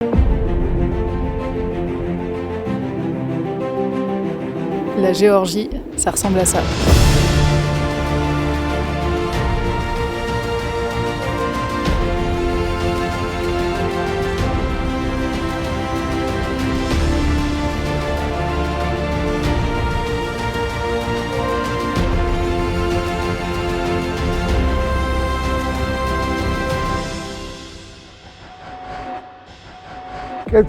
La Géorgie, ça ressemble à ça. La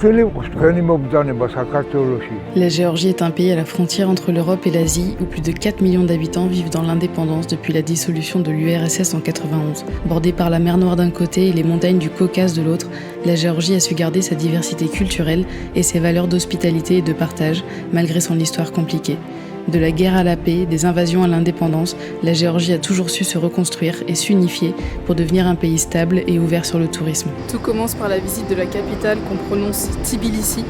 Géorgie est un pays à la frontière entre l'Europe et l'Asie où plus de 4 millions d'habitants vivent dans l'indépendance depuis la dissolution de l'URSS en 91. Bordée par la mer Noire d'un côté et les montagnes du Caucase de l'autre, la Géorgie a su garder sa diversité culturelle et ses valeurs d'hospitalité et de partage malgré son histoire compliquée. De la guerre à la paix, des invasions à l'indépendance, la Géorgie a toujours su se reconstruire et s'unifier pour devenir un pays stable et ouvert sur le tourisme. Tout commence par la visite de la capitale qu'on prononce Tbilissi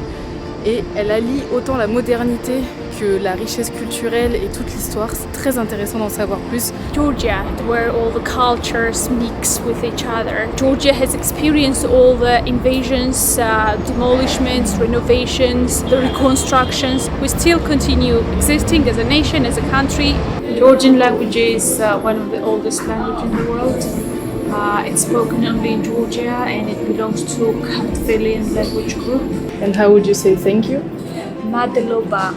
et elle allie autant la modernité que la richesse culturelle et toute l'histoire. C'est très intéressant d'en savoir plus. Georgia, where all the cultures mix with each other. Georgia has experienced all the invasions, demolishments, renovations, the reconstructions. We still continue existing as a nation, as a country. Georgian language is one of the oldest languages in the world. It's spoken only in Georgia and it belongs to Kartvelian language group. And how would you say thank you? Madloba.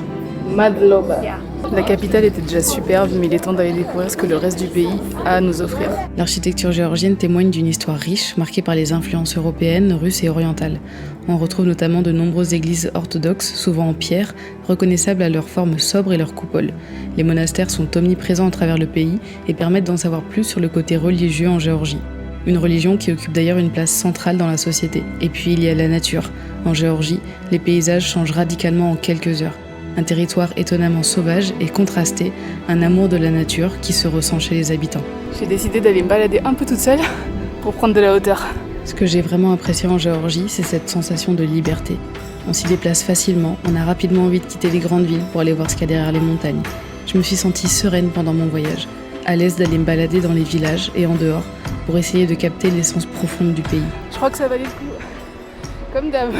Madloba. Yeah. La capitale était déjà superbe, mais il est temps d'aller découvrir ce que le reste du pays a à nous offrir. L'architecture géorgienne témoigne d'une histoire riche, marquée par les influences européennes, russes et orientales. On retrouve notamment de nombreuses églises orthodoxes, souvent en pierre, reconnaissables à leur forme sobre et leur coupole. Les monastères sont omniprésents à travers le pays et permettent d'en savoir plus sur le côté religieux en Géorgie. Une religion qui occupe d'ailleurs une place centrale dans la société. Et puis il y a la nature. En Géorgie, les paysages changent radicalement en quelques heures. Un territoire étonnamment sauvage et contrasté, un amour de la nature qui se ressent chez les habitants. J'ai décidé d'aller me balader un peu toute seule pour prendre de la hauteur. Ce que j'ai vraiment apprécié en Géorgie, c'est cette sensation de liberté. On s'y déplace facilement, on a rapidement envie de quitter les grandes villes pour aller voir ce qu'il y a derrière les montagnes. Je me suis sentie sereine pendant mon voyage, à l'aise d'aller me balader dans les villages et en dehors pour essayer de capter l'essence profonde du pays. Je crois que ça valait le coup, comme d'hab.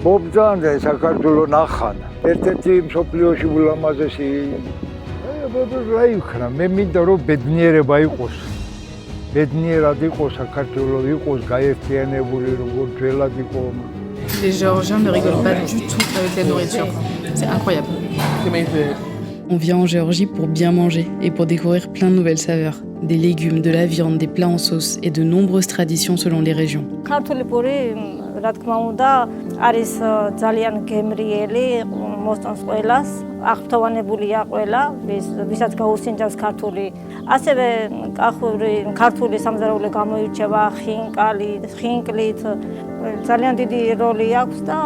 მობრძანდნენ საქართველოს ნახან. ერთ-ერთი მსოფლიოში ულამაზესი რა იქნა, მე მინდა რომ ბედნიერება იყოს. ბედნიერად იყოს საქართველო, იყოს გაერთიანებული როგორც ძველად იყო. Les Géorgiens ne rigolent pas du tout avec la nourriture. C'est incroyable. On vient en Géorgie pour bien manger et pour découvrir plein de nouvelles saveurs. Des légumes, de la viande, des plats en sauce et de nombreuses traditions selon les régions. რა თქმა უნდა, არის ძალიან გემრიელი, მოსწონს ყველას, აღფრთოვანებულია ყველა, ვისაც გაუსინჯავს ქართული. ასევე ქართული სამზარეულო გამოირჩევა ხინკლით, ძალიან დიდი როლი აქვს და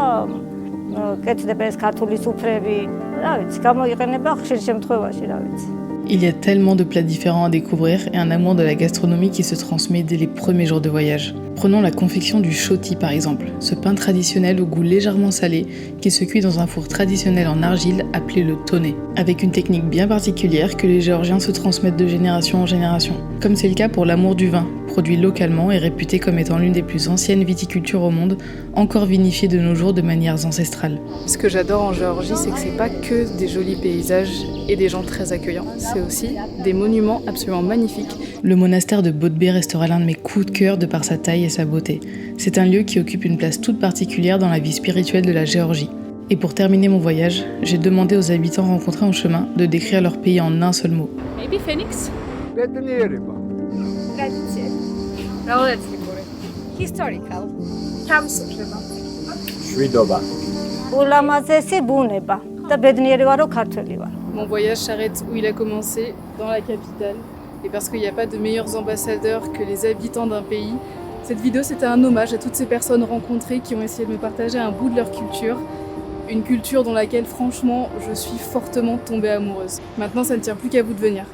კეთდება ეს ქართული სუფრები. რა ვიცი, გამოიყენება ხშირ შემთხვევაში, რა ვიცი. Il y a tellement de plats différents à découvrir et un amour de la gastronomie qui se transmet dès les premiers jours de voyage. Prenons la confection du shoti par exemple, ce pain traditionnel au goût légèrement salé qui se cuit dans un four traditionnel en argile appelé le toné, avec une technique bien particulière que les Géorgiens se transmettent de génération en génération. Comme c'est le cas pour l'amour du vin, produit localement et réputé comme étant l'une des plus anciennes viticultures au monde, encore vinifiée de nos jours de manières ancestrales. Ce que j'adore en Géorgie, c'est que c'est pas que des jolis paysages et des gens très accueillants, c'est aussi des monuments absolument magnifiques. Le monastère de Botbe restera l'un de mes coups de cœur de par sa taille et sa beauté. C'est un lieu qui occupe une place toute particulière dans la vie spirituelle de la Géorgie. Et pour terminer mon voyage, j'ai demandé aux habitants rencontrés en chemin de décrire leur pays en un seul mot. Maybe Phoenix? ბედნიერება. Tradition. Historical. თავისუფლება. შვიდობა. ულამაზესი ბუნება და ბედნიერი ვარო ქართველი ვარ. Mon voyage s'arrête où il a commencé, dans la capitale. Et parce qu'il n'y a pas de meilleurs ambassadeurs que les habitants d'un pays, cette vidéo c'était un hommage à toutes ces personnes rencontrées qui ont essayé de me partager un bout de leur culture. Une culture dans laquelle franchement je suis fortement tombée amoureuse. Maintenant ça ne tient plus qu'à vous de venir.